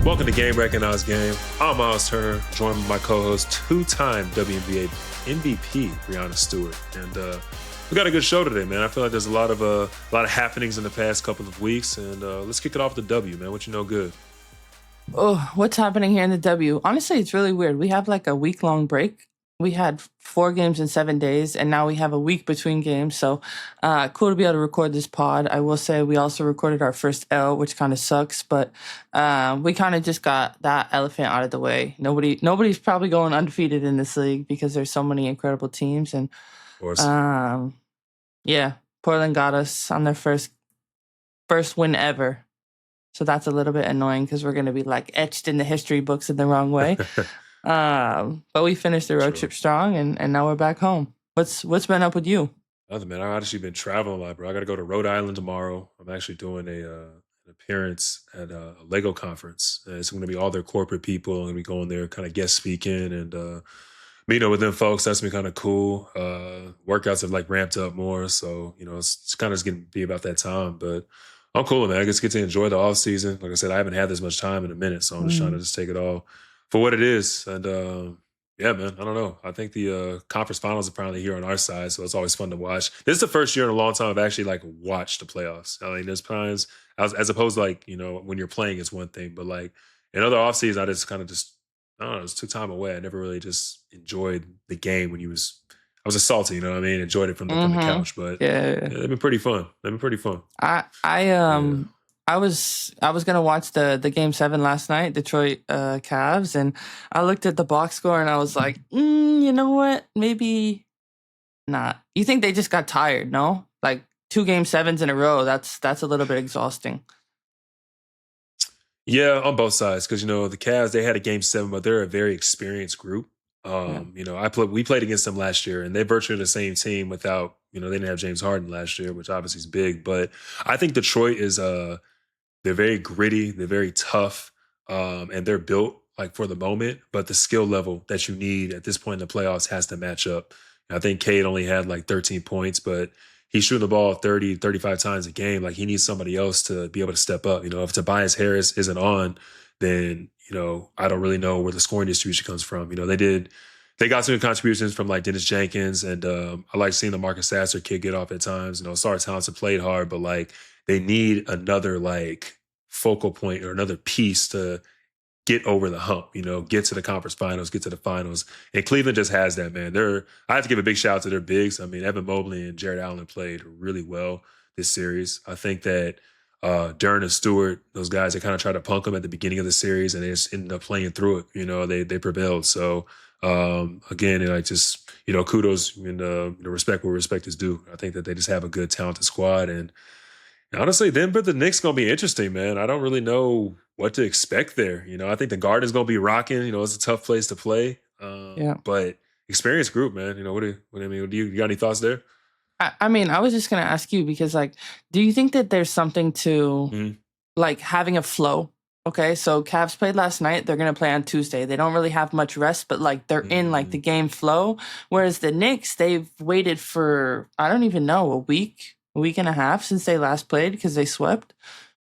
Welcome to Game Recognized Game. I'm Myles Turner, joined by my co-host, two-time WNBA MVP, Breanna Stewart. And we got a good show today, man. I feel like there's a lot of happenings in the past couple of weeks. And let's kick it off with the W, man. What you know good? Oh, what's happening here in the W? Honestly, it's really weird. We have like a week-long break. We had 4 games in 7 days, and now we have a week between games. So cool to be able to record this pod. I will say we also recorded our first L, which kind of sucks, but we kind of just got that elephant out of the way. Nobody's probably going undefeated in this league because there's so many incredible teams. And Of course. yeah, Portland got us on their first win ever. So that's a little bit annoying because we're going to be like etched in the history books in the wrong way. But we finished the road trip strong, and now we're back home. What's been up with you? Nothing, man. I've actually been traveling a lot, bro. I got to go to Rhode Island tomorrow. I'm actually doing an appearance at a Lego conference. It's going to be all their corporate people. I'm going to be going there, kind of guest speaking and meeting with them folks. That's been kind of cool. Workouts have like ramped up more, so it's kind of going to be about that time. But I'm cool, man. I just get to enjoy the off season. Like I said, I haven't had this much time in a minute, so I'm just trying to just take it all for what it is. And yeah, man, I don't know. I think the conference finals are finally here on our side, so it's always fun to watch. This is the first year in a long time I've actually like watched the playoffs. I mean, there's times as opposed to like, when you're playing it's one thing, but like in other off seasons, I just kind of I don't know, it's took time away. I never really just enjoyed the game when I was a salty, you know what I mean? Enjoyed it from the couch, but yeah, they've been pretty fun. I was gonna watch the game 7 last night, Detroit Cavs, and I looked at the box score and I was like, you know what? Maybe not. You think they just got tired? No, like 2 game 7s in a row. That's a little bit exhausting. Yeah, on both sides, because the Cavs, they had a game 7, but they're a very experienced group. We played against them last year, and they're virtually the same team without they didn't have James Harden last year, which obviously is big. But I think Detroit is they're very gritty, they're very tough, and they're built like for the moment. But the skill level that you need at this point in the playoffs has to match up. I think Cade only had like 13 points, but he's shooting the ball 30, 35 times a game. Like he needs somebody else to be able to step up. If Tobias Harris isn't on, then I don't really know where the scoring distribution comes from. They got some contributions from like Dennis Jenkins, and I like seeing the Marcus Sasser kid get off at times. Sarge Thompson played hard, but like they need another like focal point or another piece to get over the hump, get to the conference finals, get to the finals. And Cleveland just has that, man. I have to give a big shout out to their bigs. I mean, Evan Mobley and Jared Allen played really well this series. I think that Dern and Stewart, those guys, they kind of tried to punk them at the beginning of the series, and they just ended up playing through it. They prevailed. So again, and I just kudos and respect where respect is due. I think that they just have a good, talented squad, and honestly, but the Knicks gonna be interesting, man. I don't really know what to expect there. I think the Garden's gonna be rocking. It's a tough place to play. But experienced group, man. What do you got any thoughts there? I mean, I was just gonna ask you because, like, do you think that there's something to like having a flow? Okay, so Cavs played last night. They're gonna play on Tuesday. They don't really have much rest, but like they're in like the game flow. Whereas the Knicks, they've waited for I don't even know a week and a half since they last played because they swept.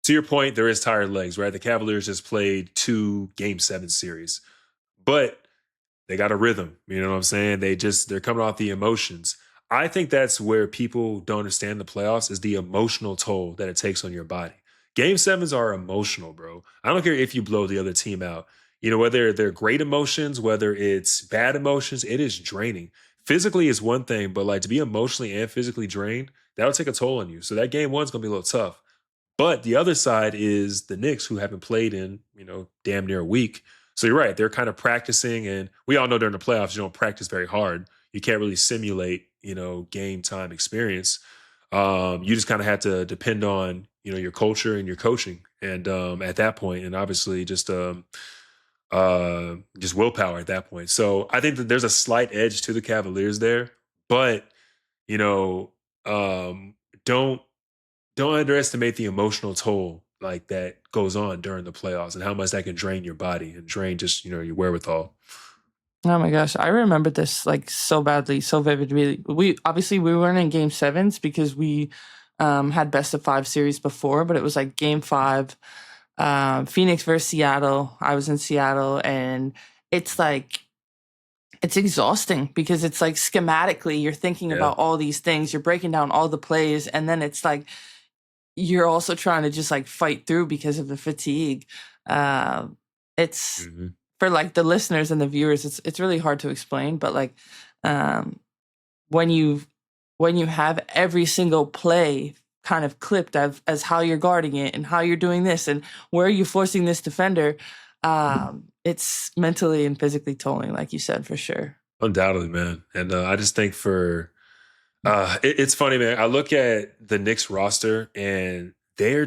To your point, there is tired legs, right? The Cavaliers just played 2 game 7 series, but they got a rhythm. You know what I'm saying? They're coming off the emotions. I think that's where people don't understand the playoffs is the emotional toll that it takes on your body. Game 7s are emotional, bro. I don't care if you blow the other team out. Whether they're great emotions, whether it's bad emotions, it is draining. Physically is one thing, but like to be emotionally and physically drained, that'll take a toll on you. So that game 1's going to be a little tough. But the other side is the Knicks, who haven't played in, damn near a week. So you're right. They're kind of practicing. And we all know during the playoffs, you don't practice very hard. You can't really simulate, game time experience. You just kind of have to depend on, your culture and your coaching. And at that point, and obviously just willpower at that point. So I think that there's a slight edge to the Cavaliers there. But, don't underestimate the emotional toll like that goes on during the playoffs and how much that can drain your body and drain just, your wherewithal. Oh my gosh, I remember this like so badly, so vividly. We weren't in game 7s because we had best of 5 series before, but it was like game 5 Phoenix versus Seattle. I was in Seattle, and it's like it's exhausting because it's like schematically you're thinking Yeah. about all these things, you're breaking down all the plays, and then it's like you're also trying to just like fight through because of the fatigue. Uh, it's Mm-hmm. for like the listeners and the viewers, it's really hard to explain, but like um, when you have every single play kind of clipped as how you're guarding it and how you're doing this and where are you forcing this defender, it's mentally and physically tolling, like you said, for sure. Undoubtedly, man. And I just think it's funny, man. I look at the Knicks roster and they're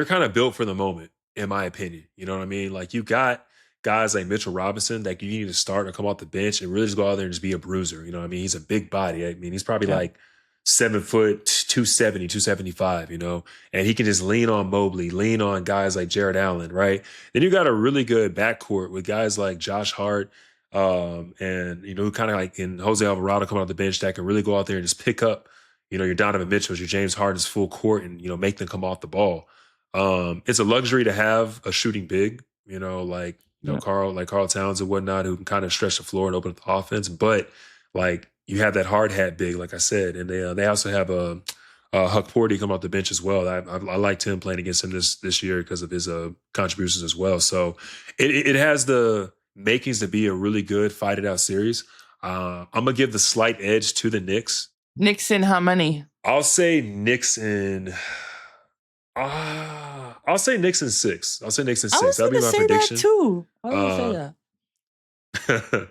kind of built for the moment, in my opinion. You know what I mean? Like you got guys like Mitchell Robinson that you need to start or come off the bench and really just go out there and just be a bruiser. You know what I mean? He's a big body. I mean, he's probably Yeah. like 7 foot, 270, 275, you know, and he can just lean on Mobley, lean on guys like Jared Allen, right? Then you got a really good backcourt with guys like Josh Hart, and you know, kind of like in Jose Alvarado coming off the bench that can really go out there and just pick up, you know, your Donovan Mitchell's, your James Harden's full court and, you know, make them come off the ball. It's a luxury to have a shooting big, you know, like, you know, Yeah. Carl Towns and whatnot, who can kind of stretch the floor and open up the offense. But like you have that hard hat big, like I said, and they also have Huck Porty come off the bench as well. I liked him playing against him this year because of his contributions as well. So it has the makings to be a really good fight it out series. I'm gonna give the slight edge to the Knicks. Nixon, how many? I'll say Knicks in. I'll say Knicks in 6. I'll say Knicks in I 6. was That'll be gonna my say that prediction. too. I was gonna Uh, say that.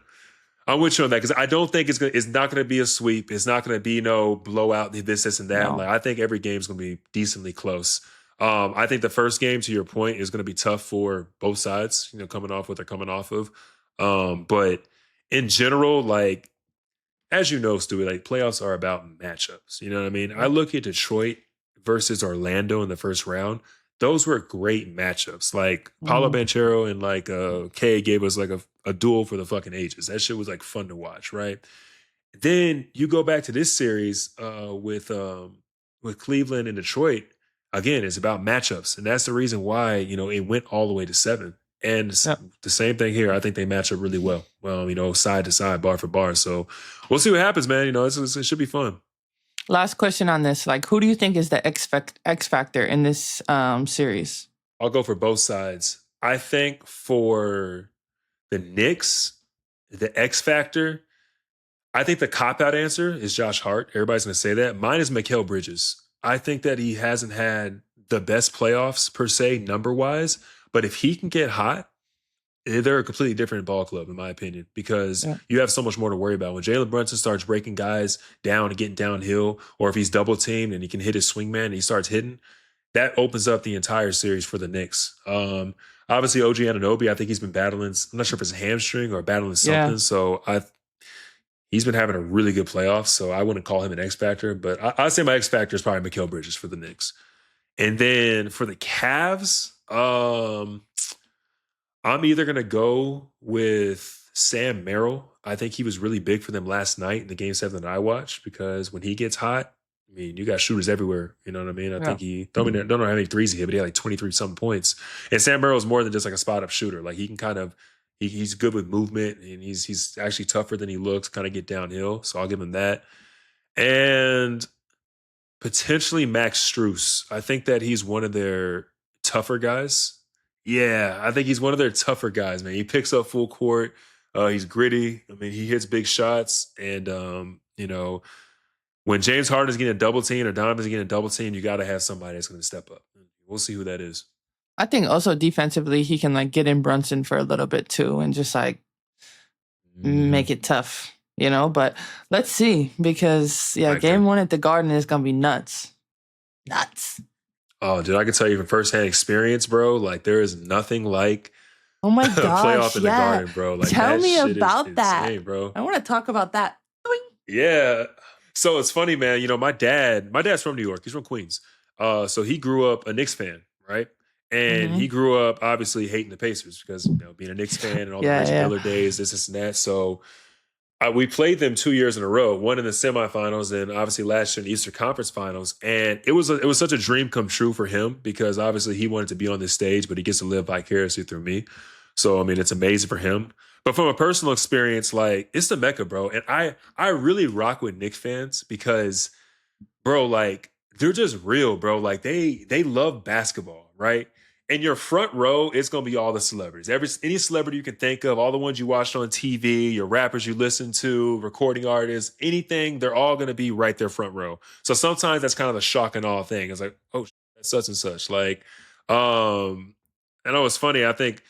I'm with you on that because I don't think it's not gonna be a sweep. It's not gonna be no blowout, this, and that. No. Like I think every game's gonna be decently close. I think the first game, to your point, is gonna be tough for both sides, you know, coming off what they're coming off of. But in general, like as you know, Stewie, like playoffs are about matchups. You know what I mean? I Yeah. look at Detroit versus Orlando in the first round. Those were great matchups. Like Paulo Mhm. Banchero and like Kay gave us like a duel for the fucking ages. That shit was like fun to watch, right? Then you go back to this series with Cleveland and Detroit. Again, it's about matchups, and that's the reason why you know it went all the way to 7. And Yeah. the same thing here. I think they match up really well. You know, side to side, bar for bar. So we'll see what happens, man. You know, it should be fun. Last question on this: like, who do you think is the X factor in this series? I'll go for both sides. I think for the Knicks, the X factor, I think the cop out answer is Josh Hart. Everybody's going to say that. Mine is Mikal Bridges. I think that he hasn't had the best playoffs per se, number wise, but if he can get hot, they're a completely different ball club, in my opinion, because Yeah. you have so much more to worry about. When Jalen Brunson starts breaking guys down and getting downhill, or if he's double teamed and he can hit his swingman and he starts hitting, that opens up the entire series for the Knicks. Obviously, OG Anunoby, I think he's been battling, I'm not sure if it's a hamstring or battling Yeah. something. So he's been having a really good playoff. So I wouldn't call him an X factor, but I'd say my X factor is probably Mikal Bridges for the Knicks. And then for the Cavs, I'm either going to go with Sam Merrill. I think he was really big for them last night in the game 7 that I watched because when he gets hot, I mean, you got shooters everywhere. You know what I mean? I Yeah. think don't know how many threes he hit, but he had like 23 something points. And Sam Merrill is more than just like a spot up shooter. Like he can kind of, he's good with movement and he's actually tougher than he looks, kind of get downhill. So I'll give him that. And potentially Max Struess. I think that he's one of their tougher guys. Yeah, I think he's one of their tougher guys, man. He picks up full court. He's gritty. I mean, he hits big shots. And, you know, when James Harden is getting a double team or Donovan's getting a double team, you got to have somebody that's going to step up. We'll see who that is. I think also defensively, he can like get in Brunson for a little bit too, and just like make it tough, you know. But let's see, because game 1 at the Garden is gonna be nuts. Oh, dude, I can tell you from firsthand experience, bro. Like there is nothing like Oh my a playoff gosh, in the Garden, bro. Like Tell that me shit about is that. insane, bro. I want to talk about that. Yeah. So it's funny, man. You know, my dad's from New York. He's from Queens. So he grew up a Knicks fan, right? And he grew up obviously hating the Pacers because, you know, being a Knicks fan and all the Reggie Miller days, this and that. So We played them 2 years in a row, one in the semifinals and obviously last year in the Eastern Conference Finals. And it was such a dream come true for him because obviously he wanted to be on this stage, but he gets to live vicariously through me. So I mean, it's amazing for him. But from a personal experience, like it's the Mecca, bro. And I really rock with Knicks fans because bro, like they're just real, bro. Like they love basketball, right? And your front row, it's gonna be all the celebrities. Any celebrity you can think of, all the ones you watched on TV, your rappers you listen to, recording artists, anything, they're all gonna be right there front row. So sometimes that's kind of the shock and awe thing. It's like, oh, that's such and such. Like, I know it's funny. I think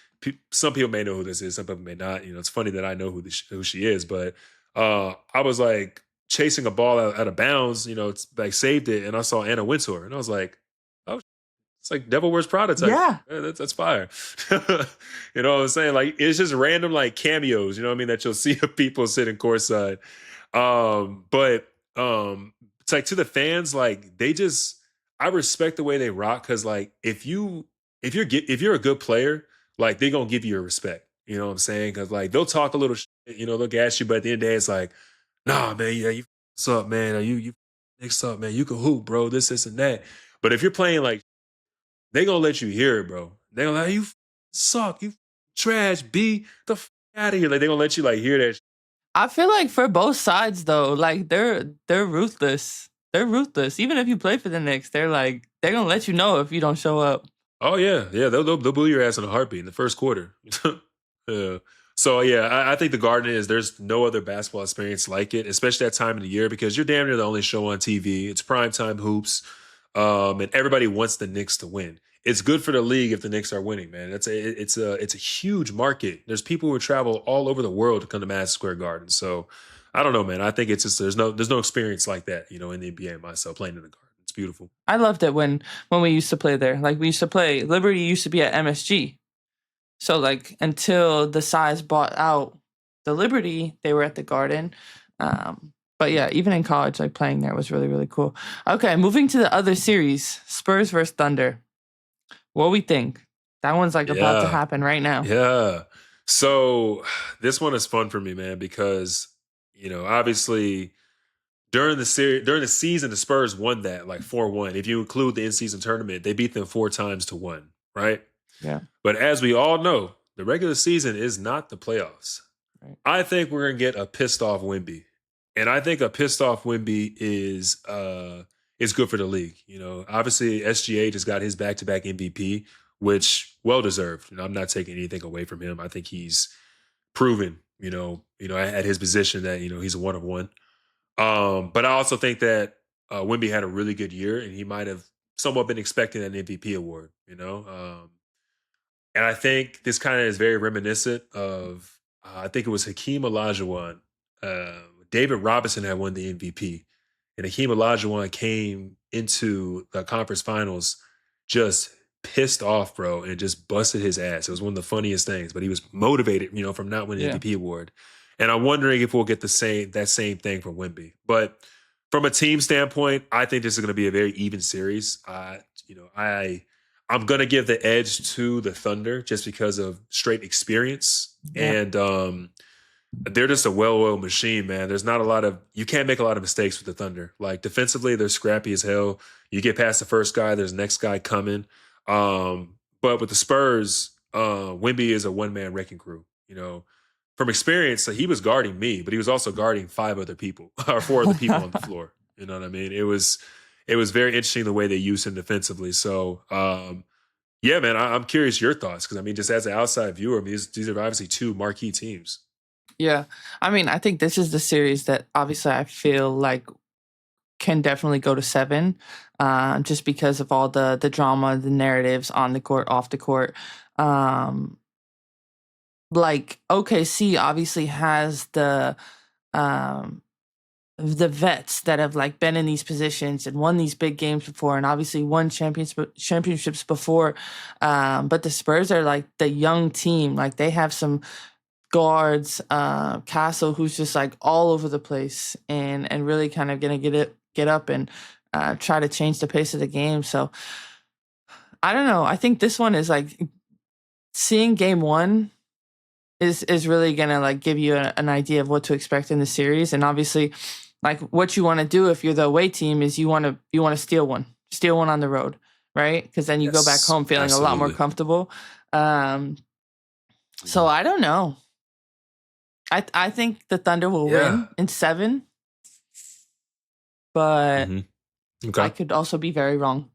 some people may know who this is, some people may not. You know, it's funny that I know who she is, but I was like chasing a ball out of bounds, you know, it's like saved it, and I saw Anna Wintour, and I was like, oh, it's like Devil Wears Prada type. Yeah. Yeah, that's fire. You know what I'm saying? Like it's just random like cameos, you know what I mean, that you'll see of people sitting courtside. But it's like to the fans, like they just I respect the way they rock because like if you're a good player, like they're gonna give you your respect. You know what I'm saying? Because like they'll talk a little, you know, they'll gas you, but at the end of the day, it's like, nah, man, yeah, you what's up, man? You next up, man. You can hoop, bro. This, and that. But if you're playing like, they gonna let you hear it, bro. They gonna like you suck, you trash, B the out of here. Like they gonna let you like hear that. I feel like for both sides though, like they're ruthless. They're ruthless. Even if you play for the Knicks, they're gonna let you know if you don't show up. Oh yeah, yeah. They'll boo your ass in a heartbeat in the first quarter. Yeah. So yeah, I think the Garden is there's no other basketball experience like it, especially that time of the year because you're damn near the only show on TV. It's primetime hoops, and everybody wants the Knicks to win. It's good for the league if the Knicks are winning, man. It's a huge market. There's people who travel all over the world to come to Madison Square Garden. So I don't know, man. I think it's just there's no experience like that, you know, in the NBA myself playing in the Garden. It's beautiful. I loved it when we used to play there. Like we used to play Liberty used to be at MSG. So like until the size bought out the Liberty, they were at the Garden. But yeah, even in college, like playing there was really, really cool. Okay, moving to the other series, Spurs versus Thunder. What we think? That one's like about to Yeah. happen right now. Yeah. So this one is fun for me, man, because you know, obviously during the season, the Spurs won that like 4-1. If you include the in-season tournament, they beat them 4 times to 1, right? Yeah. But as we all know, the regular season is not the playoffs. Right. I think we're gonna get a pissed off Wemby. And I think a pissed off Wemby is good for the league. You know, obviously SGA just got his back-to-back MVP, which well deserved. You know, I'm not taking anything away from him. I think he's proven, at his position that, he's a one of one. But I also think that Wemby had a really good year and he might have somewhat been expecting an MVP award, and I think this kind of is very reminiscent of, I think it was Hakeem Olajuwon. David Robinson had won the MVP, and Hakeem Olajuwon came into the conference finals just pissed off, bro, and just busted his ass. It was one of the funniest things, but he was motivated, from not winning the MVP award. And I'm wondering if we'll get that same thing from Wemby. But from a team standpoint, I think this is going to be a very even series. I'm going to give the edge to the Thunder just because of straight experience. Yeah. And they're just a well-oiled machine, man. There's not a lot of, you can't make a lot of mistakes with the Thunder. Like defensively, they're scrappy as hell. You get past the first guy, there's the next guy coming. But with the Spurs, Wemby is a one-man wrecking crew. From experience, he was guarding me, but he was also guarding 5 other people or 4 other people on the floor. You know what I mean? It was very interesting the way they used him defensively. So, yeah, man, I'm curious your thoughts because, just as an outside viewer, these are obviously 2 marquee teams. Yeah. I think this is the series that obviously I feel like can definitely go to 7 just because of all the drama, the narratives on the court, off the court. Like OKC obviously has the vets that have like been in these positions and won these big games before and obviously won championships before. But the Spurs are like the young team. Like they have some guards, Castle, who's just like all over the place and really kind of gonna get up and try to change the pace of the game. So I don't know. I think this one is like seeing game 1. is really gonna like give you an idea of what to expect in the series. And obviously, like what you want to do if you're the away team is you want to steal one on the road, right? Because then you go back Yes, home feeling a lot more absolutely. comfortable. So I don't know. I think the Thunder will Yeah. win in 7, but hmm I Okay. could also be very wrong.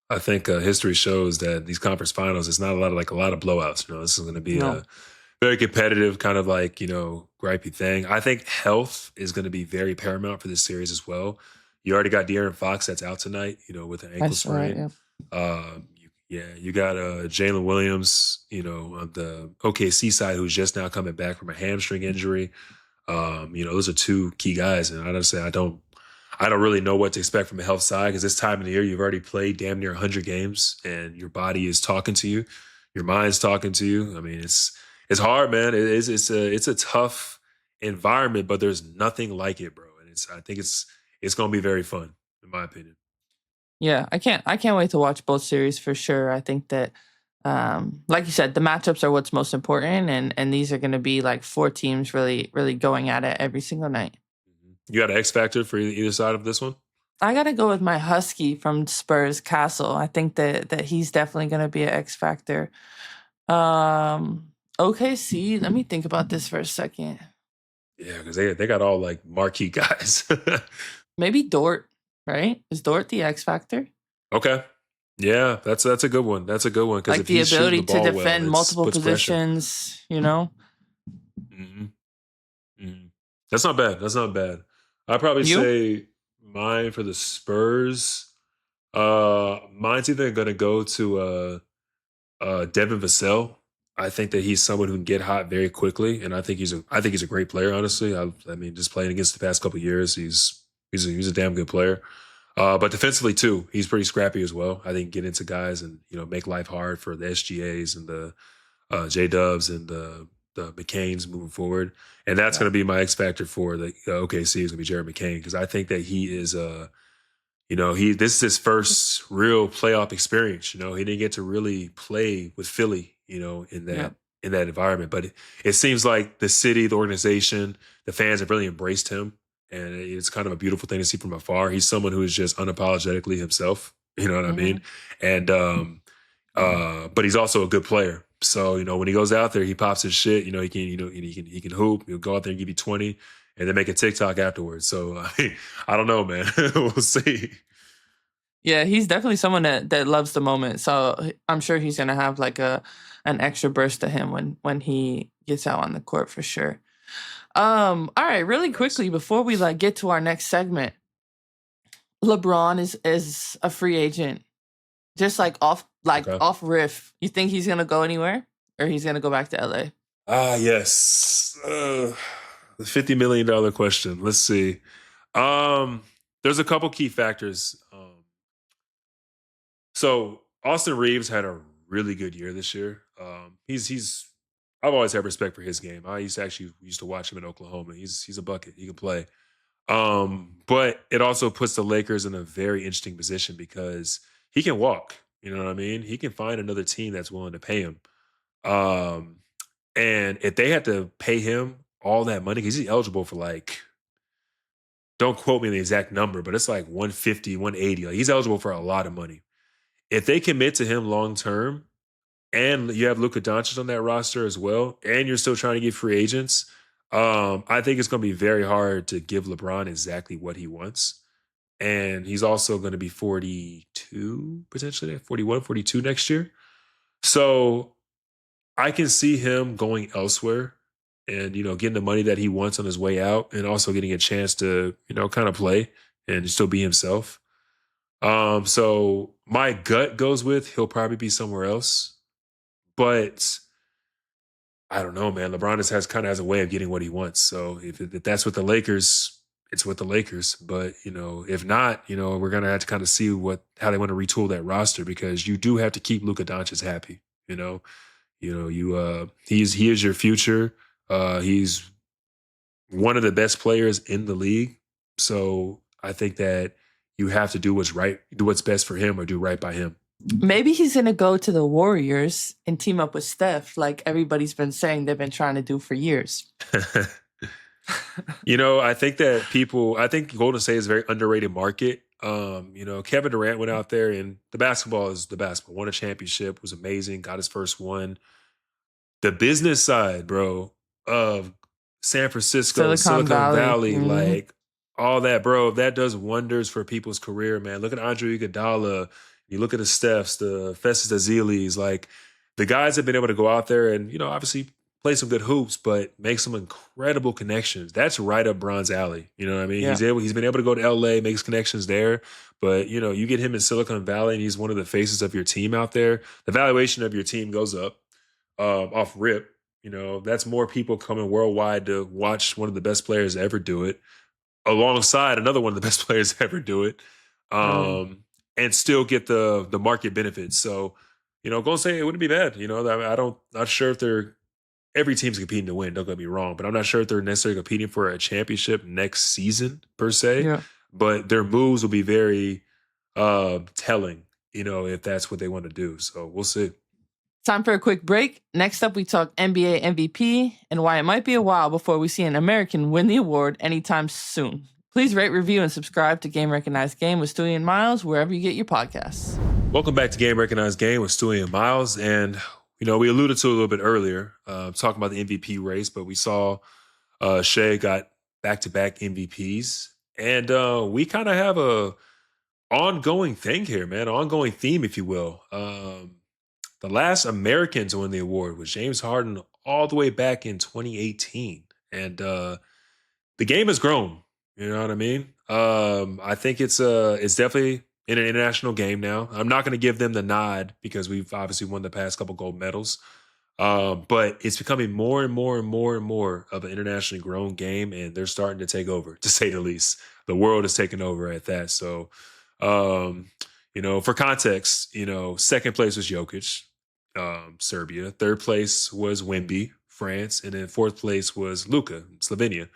I think history shows that these conference finals, it's not a lot of blowouts. This is going to be No, a very competitive kind of like, gripey thing. I think health is going to be very paramount for this series as well. You already got De'Aaron Fox that's out tonight, with an I ankle saw that. sprain. Yeah, You got Jalen Williams, on the OKC side, who's just now coming back from a hamstring injury. Those are two key guys, and honestly, I don't really know what to expect from the health side because this time of the year, you've already played damn near 100 games, and your body is talking to you, your mind's talking to you. I mean, it's hard, man. It's a tough environment, but there's nothing like it, bro. And I think it's going to be very fun, in my opinion. yeah. I can't wait to watch both series for sure. I think that, like you said, the matchups are what's most important, and these are going to be like 4 teams really really going at it every single night. You got an X factor for either side of this one? I gotta go with my Husky from Spurs Castle. I think that he's definitely gonna be an X factor. OKC. Let me think about this for a second. Yeah, because they got all like marquee guys. Maybe Dort. Right? Is Dort the X factor? Okay. Yeah, that's a good one. That's a good one because Like if the he's shooting ability the to ball well, defend it multiple puts pressure. positions. You know. hmm hmm That's not bad. That's not bad. I'd probably You? say mine for the Spurs. Mine's either going to go to Devin Vassell. I think that he's someone who can get hot very quickly, and I think he's a great player. Honestly, I mean, just playing against the past couple of years, he's a damn good player. But defensively too, he's pretty scrappy as well. I think get into guys and make life hard for the SGAs and the J Dubs and the McCains moving forward. And that's Yeah. going to be my X factor for the OKC is going to be Jared McCain because I think that he is he this is his first real playoff experience. He didn't get to really play with Philly, Yeah. in that environment. But it seems like the city, the organization, the fans have really embraced him. And it's kind of a beautiful thing to see from afar. He's someone who is just unapologetically himself. You know what I hmm mean? And but he's also a good player. So, when he goes out there, he pops his shit. He can hoop. He'll go out there and give you 20 and then make a TikTok afterwards. So I don't know, man. We'll see. Yeah, he's definitely someone that loves the moment. So I'm sure he's gonna have like an extra burst to him when he gets out on the court for sure. All right, really Yes. quickly before we like get to our next segment, LeBron is a free agent. Just like Okay. off riff. You think he's gonna go anywhere, or he's gonna go back to LA? Ah, yes. The $50 million question. Let's see. Um, there's a couple key factors. So Austin Reeves had a really good year this year. He's I've always had respect for his game. I used to watch him in Oklahoma. He's a bucket. He can play. But it also puts the Lakers in a very interesting position because he can walk. You know what I mean? He can find another team that's willing to pay him. Um, and if they had to pay him all that money, because he's eligible for like, don't quote me on the exact number, but it's like 150, 180. Like he's eligible for a lot of money. If they commit to him long term, and you have Luka Doncic on that roster as well, and you're still trying to get free agents, I think it's going to be very hard to give LeBron exactly what he wants. And he's also going to be 42, potentially 41, 42 next year. So I can see him going elsewhere and, getting the money that he wants on his way out and also getting a chance to, kind of play and still be himself. So my gut goes with he'll probably be somewhere else. But I don't know, man. LeBron just has a way of getting what he wants. So if that's with the Lakers, it's with the Lakers. But if not, we're gonna have to kind of see how they want to retool that roster because you do have to keep Luka Doncic happy. He is your future. He's one of the best players in the league. So I think that you have to do what's right, do what's best for him, or do right by him. Maybe he's going to go to the Warriors and team up with Steph, like everybody's been saying they've been trying to do for years. I think I think Golden State is a very underrated market. Kevin Durant went out there and the basketball is the basketball. Won a championship, was amazing, got his first one. The business side, bro, of San Francisco, Silicon Valley, like all that, bro, that does wonders for people's career, man. Look at Andre Iguodala. You look at the Stephs, the Festus Azelis, like the guys have been able to go out there and, obviously play some good hoops, but make some incredible connections. That's right up Bron's alley. You know what I mean? Yeah. He's been able to go to LA, makes connections there. But, you get him in Silicon Valley and he's one of the faces of your team out there. The valuation of your team goes up off rip. That's more people coming worldwide to watch one of the best players ever do it, alongside another one of the best players ever do it, and still get the market benefits. So, Golden State, it wouldn't be bad. Not sure if every team's competing to win. Don't get me wrong, but I'm not sure if they're necessarily competing for a championship next season per se. Yeah. But their moves will be very telling, if that's what they want to do. So we'll see. Time for a quick break. Next up, we talk NBA MVP and why it might be a while before we see an American win the award anytime soon. Please rate, review, and subscribe to Game Recognized Game with Stewie and Myles wherever you get your podcasts. Welcome back to Game Recognized Game with Stewie and Myles. And, we alluded to it a little bit earlier, talking about the MVP race, but we saw Shai got back-to-back MVPs. And we kind of have a ongoing thing here, man, ongoing theme, if you will. The last American to win the award was James Harden all the way back in 2018. And the game has grown. You know what I mean? I think it's definitely in an international game now. I'm not going to give them the nod because we've obviously won the past couple gold medals. But it's becoming more and more and more and more of an internationally grown game, and they're starting to take over, to say the least. The world is taking over at that. So, for context, second place was Jokic, Serbia. Third place was Wemby, France. And then fourth place was Luka, Slovenia.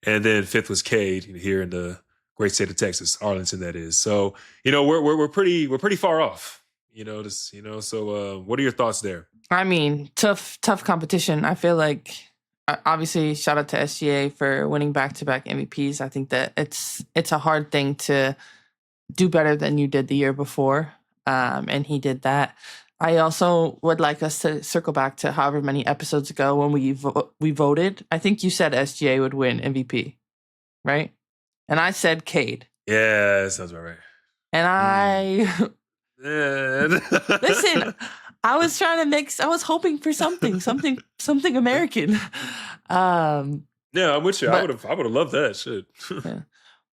And then fifth was Cade here in the great state of Texas, Arlington, that is. So, we're pretty far off, so what are your thoughts there? I mean, tough competition. I feel like, obviously, shout out to SGA for winning back-to-back MVPs. I think that it's a hard thing to do better than you did the year before, and he did that. I also would like us to circle back to however many episodes ago when we voted. I think you said SGA would win MVP, right? And I said Cade. Yeah, that sounds about right. And listen, I was trying to I was hoping for something American. Yeah, I'm with you. I would have loved that shit. Yeah.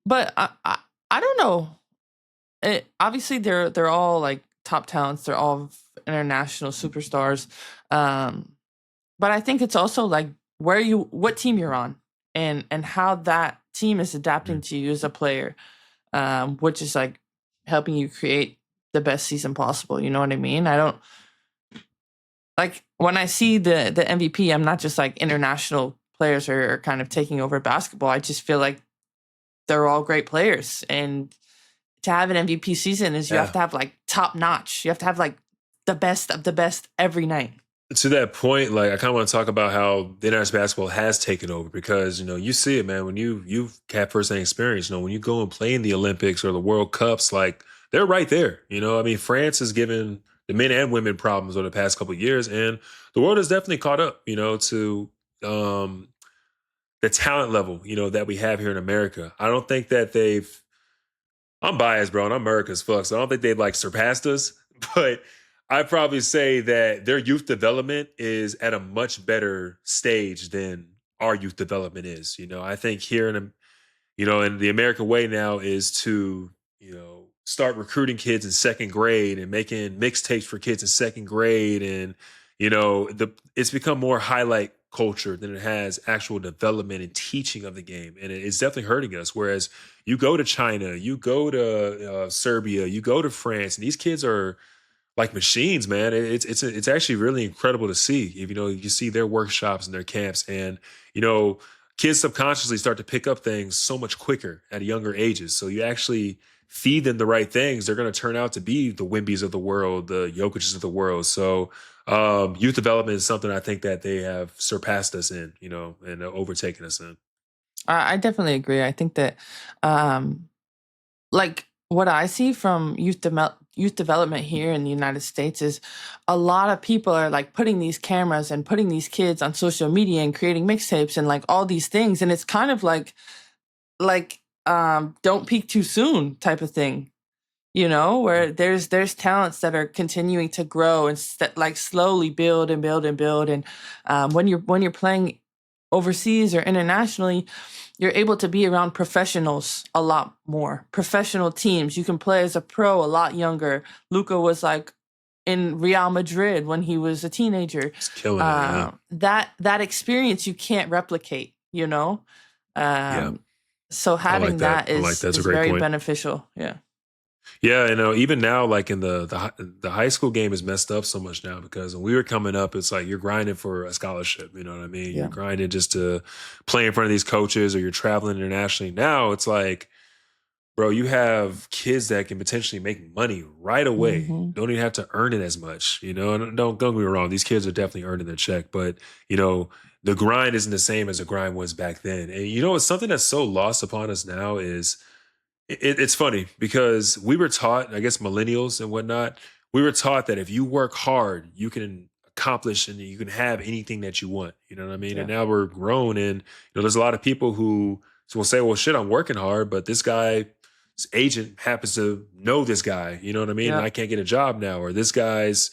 But I don't know. Obviously, they're all like top talents. They're all international superstars. But I think it's also like what team you're on and how that team is adapting to you as a player, which is like helping you create the best season possible. You know what I mean? I don't like when I see the MVP, I'm not just like international players are kind of taking over basketball. I just feel like they're all great players. And to have an MVP season is you have to have like top notch. You have to have like the best of the best every night. To that point, like I kind of want to talk about how the international basketball has taken over because, you see it, man, when you've had firsthand experience, when you go and play in the Olympics or the World Cups, like they're right there. I mean, France has given the men and women problems over the past couple of years, and the world has definitely caught up, to the talent level, that we have here in America. I don't think that I'm biased, bro, and I'm America as fuck, so I don't think they've like surpassed us, but I'd probably say that their youth development is at a much better stage than our youth development is. I think here in the American way now is to, start recruiting kids in second grade and making mixtapes for kids in second grade. And, it's become more highlight culture than it has actual development and teaching of the game. And it's definitely hurting us. Whereas you go to China, you go to Serbia, you go to France, and these kids are like machines, man. It's actually really incredible to see. If you see their workshops and their camps, and kids subconsciously start to pick up things so much quicker at younger ages. So you actually feed them the right things, they're going to turn out to be the Wembys of the world, the Jokic's of the world. So youth development is something I think that they have surpassed us in, and overtaken us in. I definitely agree. I think that, like what I see from youth development here in the United States is a lot of people are like putting these cameras and putting these kids on social media and creating mixtapes and like all these things, and it's kind of like don't peak too soon type of thing, where there's talents that are continuing to grow and like slowly build and build and build, and when you're playing overseas or internationally, you're able to be around professionals a lot more. Professional teams. You can play as a pro a lot younger. Luka was like in Real Madrid when he was a teenager. It's killing it, yeah. That experience you can't replicate, Yeah. So I having like that. that is That's a great very point. beneficial. Yeah. Yeah, even now, like in the high school game is messed up so much now because when we were coming up, it's like you're grinding for a scholarship. You know what I mean? Yeah. You're grinding just to play in front of these coaches, or you're traveling internationally. Now it's like, bro, you have kids that can potentially make money right away. Mm-hmm. Don't even have to earn it as much. And don't get me wrong, these kids are definitely earning their check, but the grind isn't the same as the grind was back then. And it's something that's so lost upon us now is. It's funny because we were taught, I guess millennials and whatnot, we were taught that if you work hard, you can accomplish and you can have anything that you want. You know what I mean? Yeah. And now we're grown and there's a lot of people who will say, well, shit, I'm working hard, but this guy's agent happens to know this guy. You know what I mean? Yeah. And I can't get a job now. Or this guy's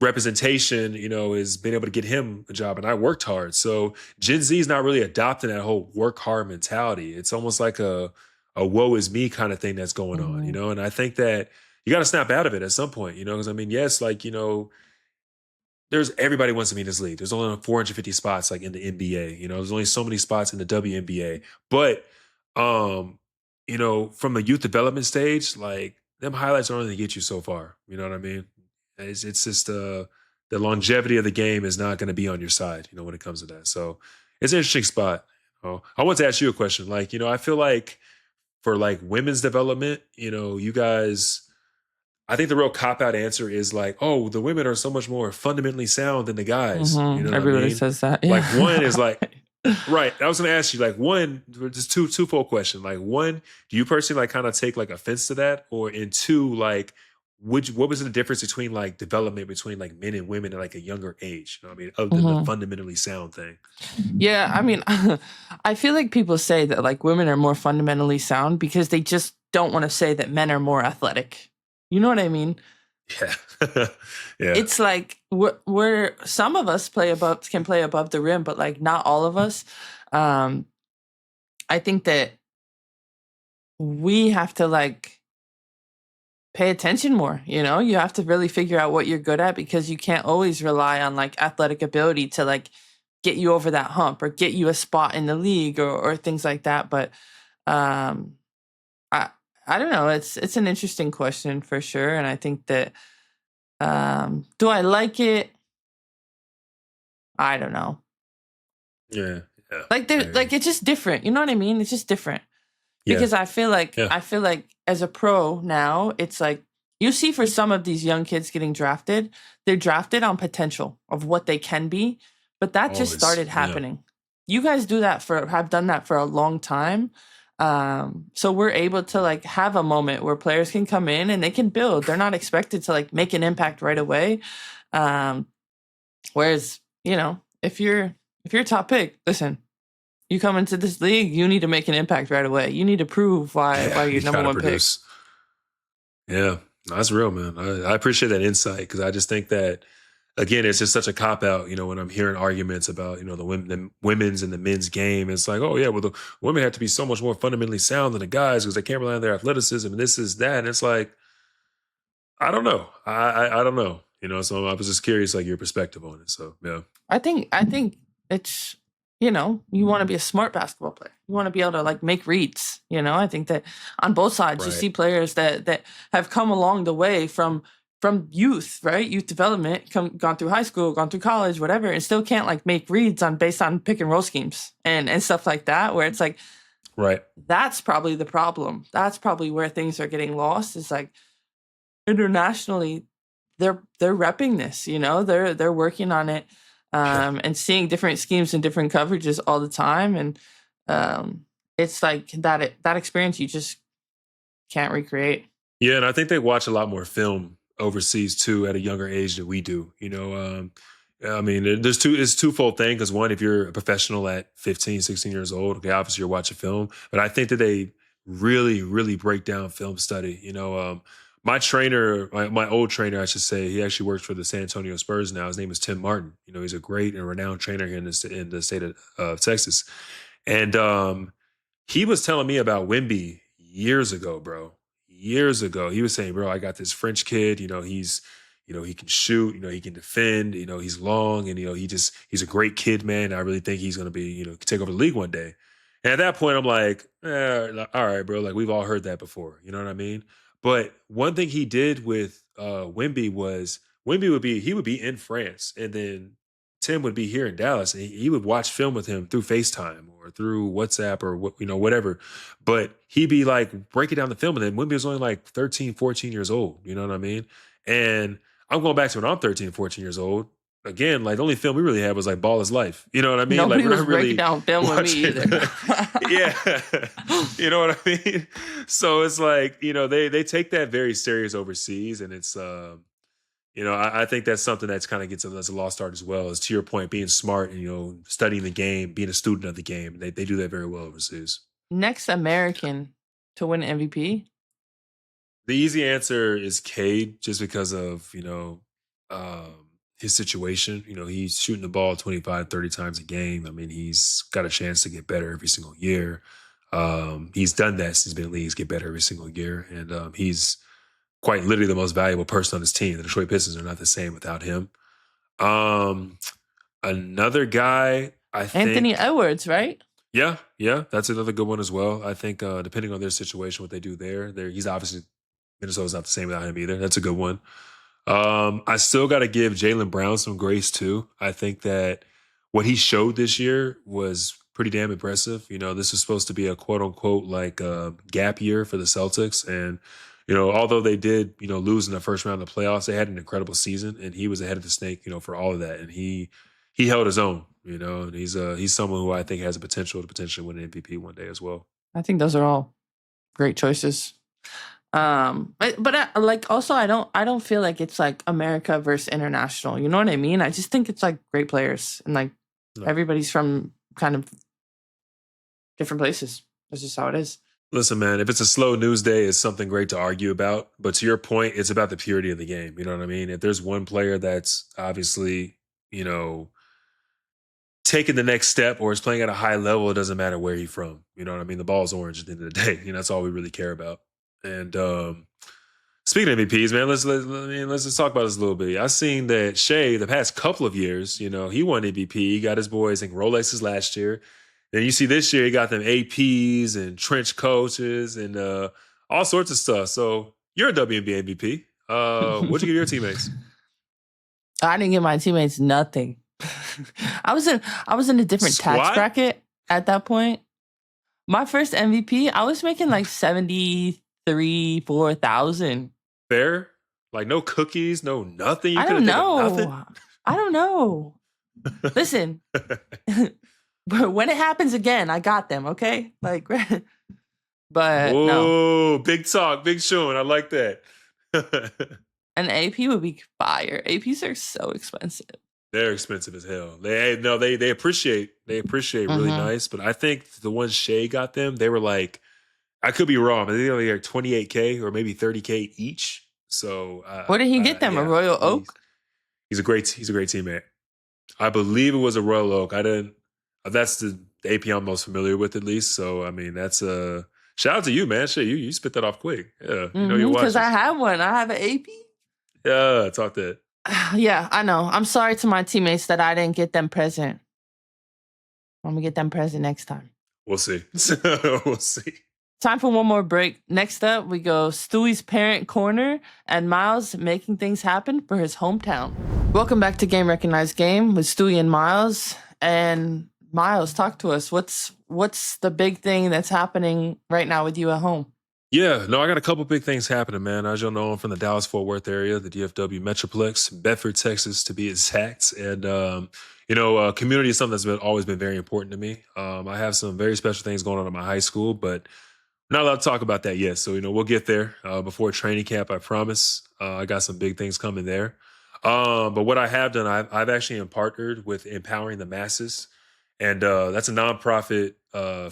representation, is being able to get him a job and I worked hard. So Gen Z is not really adopting that whole work hard mentality. It's almost like a woe is me kind of thing that's going on, and I think that you got to snap out of it at some point, because yes, like, there's everybody wants to be in this league. There's only 450 spots like in the NBA, there's only so many spots in the WNBA, but, from a youth development stage, like them highlights are only going to get you so far. You know what I mean? It's just, the longevity of the game is not going to be on your side, when it comes to that. So it's an interesting spot. I want to ask you a question. Like, I feel like, for like women's development, you guys, I think the real cop-out answer is like, oh, the women are so much more fundamentally sound than the guys. Mm-hmm. You know what Everybody I mean? says that. Yeah. Like one is like, right. I was going to ask you like one, just twofold question. Like one, do you personally like kind of take like offense to that? Or in two, like, what was the difference between like development between like men and women at like a younger age? You know what I mean? Other than the fundamentally sound thing. Yeah, I mean, I feel like people say that like women are more fundamentally sound because they just don't want to say that men are more athletic. You know what I mean? Yeah. Yeah. It's like we're some of us can play above the rim, but like not all of us. I think that we have to like pay attention more, you have to really figure out what you're good at because you can't always rely on like athletic ability to like get you over that hump or get you a spot in the league or things like that. But I don't know. It's an interesting question for sure. And I think that do I like it? I don't know. Yeah. Yeah. Like it's just different. You know what I mean? It's just different. Because I feel like as a pro now, it's like you see for some of these young kids getting drafted, they're drafted on potential of what they can be, but that just started happening. Yeah. You guys have done that for a long time. So we're able to like have a moment where players can come in and they can build. They're not expected to like make an impact right away. Whereas, if you're a top pick, listen, you come into this league, you need to make an impact right away. You need to prove why you're number one pick. Yeah, that's real, man. I appreciate that insight because I just think that, again, it's just such a cop-out, when I'm hearing arguments about, the women's and the men's game. It's like, oh, yeah, well, the women have to be so much more fundamentally sound than the guys because they can't rely on their athleticism and this is that. And it's like, I don't know. I don't know. So I was just curious, like, your perspective on it. So, yeah. I think it's, you want to be a smart basketball player. You want to be able to like make reads. I think that on both sides, you see players that have come along the way from youth, right? Youth development, gone through high school, gone through college, whatever, and still can't like make reads based on pick and roll schemes and stuff like that, where it's like, Right. That's probably the problem. That's probably where things are getting lost. Is like internationally, they're repping this. They're working on it, and seeing different schemes and different coverages all the time, and it's like that experience you just can't recreate. Yeah, and I think they watch a lot more film overseas too at a younger age than we do. I mean, it's twofold thing because one, if you're a professional at 15, 16 years old, okay, obviously you're watching film, but I think that they really, really break down film study. My trainer, my old trainer, I should say, he actually works for the San Antonio Spurs now. His name is Tim Martin. He's a great and renowned trainer here in the state of Texas, and he was telling me about Wemby years ago, bro. Years ago, he was saying, bro, I got this French kid. He can shoot. He can defend. He's long, and he's a great kid, man. I really think he's gonna be, take over the league one day. And at that point, I'm like, all right, bro. Like we've all heard that before. You know what I mean? But one thing he did with Wemby was he would be in France, and then Tim would be here in Dallas, and he would watch film with him through FaceTime or through WhatsApp or whatever. But he'd be like breaking down the film, and then Wemby was only like 13, 14 years old. You know what I mean? And I'm going back to when I'm 13, 14 years old. Again, like the only film we really had was like Ball is Life. You know what I mean? Nobody like was breaking down film with me either. Yeah. You know what I mean? So it's like, they take that very serious overseas, and it's I think that's something that's kind of gets as a lost art as well. Is to your point, being smart and studying the game, being a student of the game. They do that very well overseas. Next American to win MVP. The easy answer is Cade, just because of his situation. He's shooting the ball 25, 30 times a game. I mean, he's got a chance to get better every single year. He's done that since he's been in leagues, get better every single year, and he's quite literally the most valuable person on his team. The Detroit Pistons are not the same without him. Another guy, I think Anthony Edwards, right? Yeah, that's another good one as well. I think depending on their situation, what they do there, he's obviously Minnesota's not the same without him either. That's a good one. I still got to give Jaylen Brown some grace too. I think that what he showed this year was pretty damn impressive. This is supposed to be a quote unquote like gap year for the Celtics, and although they did, lose in the first round of the playoffs, they had an incredible season, and he was ahead of the snake, for all of that, and he held his own, and he's someone who I think has a potential to potentially win an MVP one day as well. I think those are all great choices. But I don't feel like it's like America versus international. You know what I mean? I just think it's like great players, and like everybody's from kind of different places. That's just how it is. Listen, man, if it's a slow news day, it's something great to argue about. But to your point, it's about the purity of the game. You know what I mean? If there's one player that's obviously, taking the next step or is playing at a high level, it doesn't matter where he's from. You know what I mean? The ball's orange at the end of the day. That's all we really care about. And speaking of MVPs, man, let's just talk about this a little bit. I've seen that Shai, the past couple of years, he won MVP. He got his boys, I think, Rolexes last year. Then you see this year, he got them APs and trench coaches and all sorts of stuff. So you're a WNBA MVP. What'd you give your teammates? I didn't give my teammates nothing. I was in a different tax bracket at that point. My first MVP, I was making like 4,000. Fair? Like no cookies, no nothing? I don't know. I don't know. Listen. But when it happens again, I got them, okay? Like, but whoa, no. Big talk, big showing. I like that. An AP would be fire. APs are so expensive. They're expensive as hell. They appreciate really nice, but I think the ones Shai got them, they were like, I could be wrong, but they were like $28K or maybe $30K each. So where did he get them? A Royal Oak? He's a great teammate. I believe it was a Royal Oak. That's the AP I'm most familiar with, at least. So, I mean, that's a shout out to you, man. Shit, you spit that off quick. Yeah, you're watching. Because I have one. I have an AP. Yeah, talk that. Yeah, I know. I'm sorry to my teammates that I didn't get them present. I'm going to get them present next time. We'll see. We'll see. Time for one more break. Next up, we go Stewie's Parent Corner and Myles making things happen for his hometown. Welcome back to Game Recognized Game with Stewie and Myles. And Myles, talk to us. What's the big thing that's happening right now with you at home? Yeah, no, I got a couple big things happening, man. As you'll know, I'm from the Dallas-Fort Worth area, the DFW Metroplex, Bedford, Texas, to be exact. And, community is something that's always been very important to me. I have some very special things going on at my high school, but not allowed to talk about that yet. So, we'll get there before training camp, I promise. I got some big things coming there. But what I have done, I've actually partnered with Empowering the Masses. And that's a nonprofit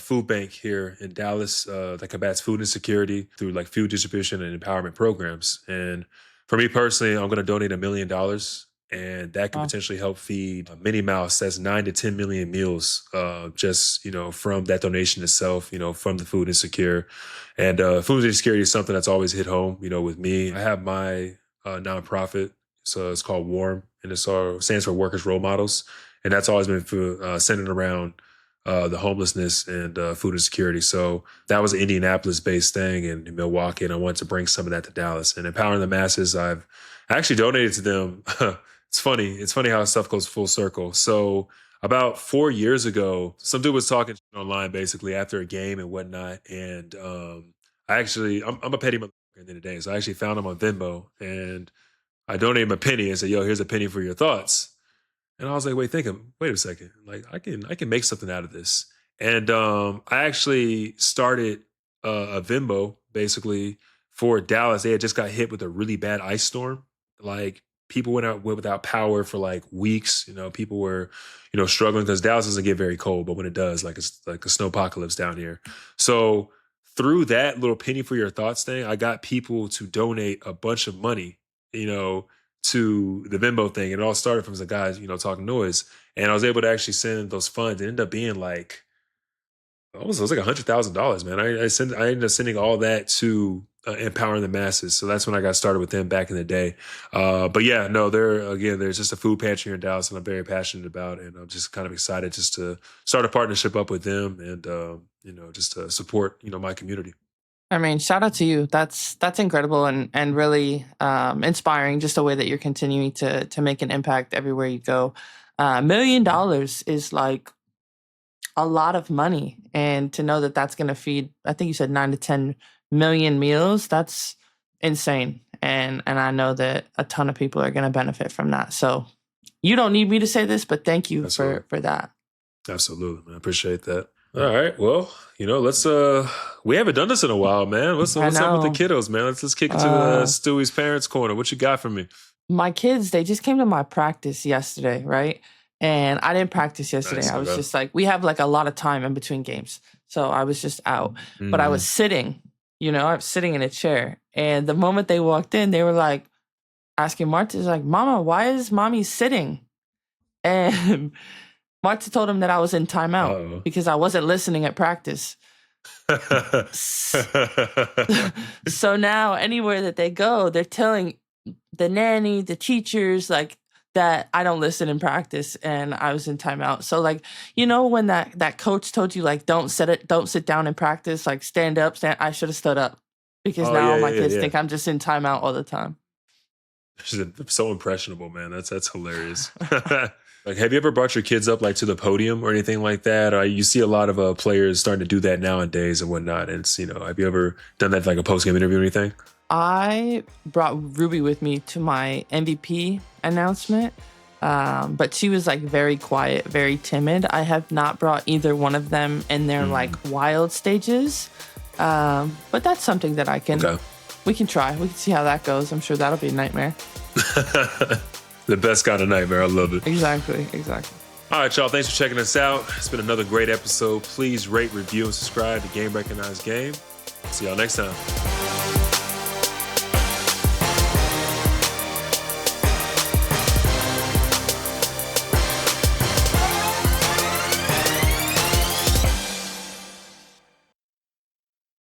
food bank here in Dallas that combats food insecurity through like food distribution and empowerment programs. And for me personally, I'm going to donate $1 million, and that could Wow. potentially help feed Minnie Mouse. That's 9 to 10 million meals, just from that donation itself. From the food insecure, and food insecurity is something that's always hit home. With me, I have my nonprofit, so it's called WARM, and it stands for Workers Role Models. And that's always been centered around the homelessness and food insecurity. So that was an Indianapolis-based thing in Milwaukee, and I wanted to bring some of that to Dallas. And Empowering the Masses, I've actually donated to them. It's funny. It's funny how stuff goes full circle. So about 4 years ago, some dude was talking online basically after a game and whatnot. And I'm a petty motherfucker at the end of the day. So I actually found him on Venmo, and I donated him a penny and said, yo, here's a penny for your thoughts. And I was like, wait a second. Like I can make something out of this. And I actually started a Venmo basically for Dallas. They had just got hit with a really bad ice storm. Like people went without power for like weeks. People were, struggling because Dallas doesn't get very cold, but when it does, like it's like a snowpocalypse down here. So through that little penny for your thoughts thing, I got people to donate a bunch of money, to the Venmo thing. And it all started from some guys, talking noise. And I was able to actually send those funds. It ended up being like, it was like $100,000, man. I ended up sending all that to Empowering the Masses. So that's when I got started with them back in the day. But yeah, no, there's just a food pantry here in Dallas that I'm very passionate about. And I'm just kind of excited just to start a partnership up with them and, just to support, my community. I mean, shout out to you. That's incredible and really inspiring. Just the way that you're continuing to make an impact everywhere you go. $1 million is like a lot of money, and to know that that's going to feed, I think you said 9 to 10 million meals. That's insane, and I know that a ton of people are going to benefit from that. So you don't need me to say this, but thank you for that. Absolutely, man. I appreciate that. All right. Well, let's we haven't done this in a while, man. What's up with the kiddos, man? Let's kick it to Stewie's parents' corner. What you got for me? My kids, they just came to my practice yesterday, right? And I didn't practice yesterday. Nice, I was just like, we have like a lot of time in between games. So I was just out. Mm-hmm. But I was sitting, I was sitting in a chair. And the moment they walked in, they were like asking Marta, like, Mama, why is mommy sitting? And Marta told him that I was in timeout because I wasn't listening at practice. So now anywhere that they go, they're telling the nanny, the teachers, like that I don't listen in practice and I was in timeout. So like, when that coach told you like, don't sit down in practice, like stand up, I should have stood up because now my kids think I'm just in timeout all the time. So impressionable, man. That's hilarious. Like, have you ever brought your kids up like to the podium or anything like that? Or you see a lot of players starting to do that nowadays and whatnot. And it's, have you ever done that like a post-game interview or anything? I brought Ruby with me to my MVP announcement, but she was like very quiet, very timid. I have not brought either one of them in their like wild stages, but that's something that we can try. We can see how that goes. I'm sure that'll be a nightmare. The best kind of nightmare. I love it. Exactly. All right, y'all. Thanks for checking us out. It's been another great episode. Please rate, review, and subscribe to Game Recognized Game. See y'all next time.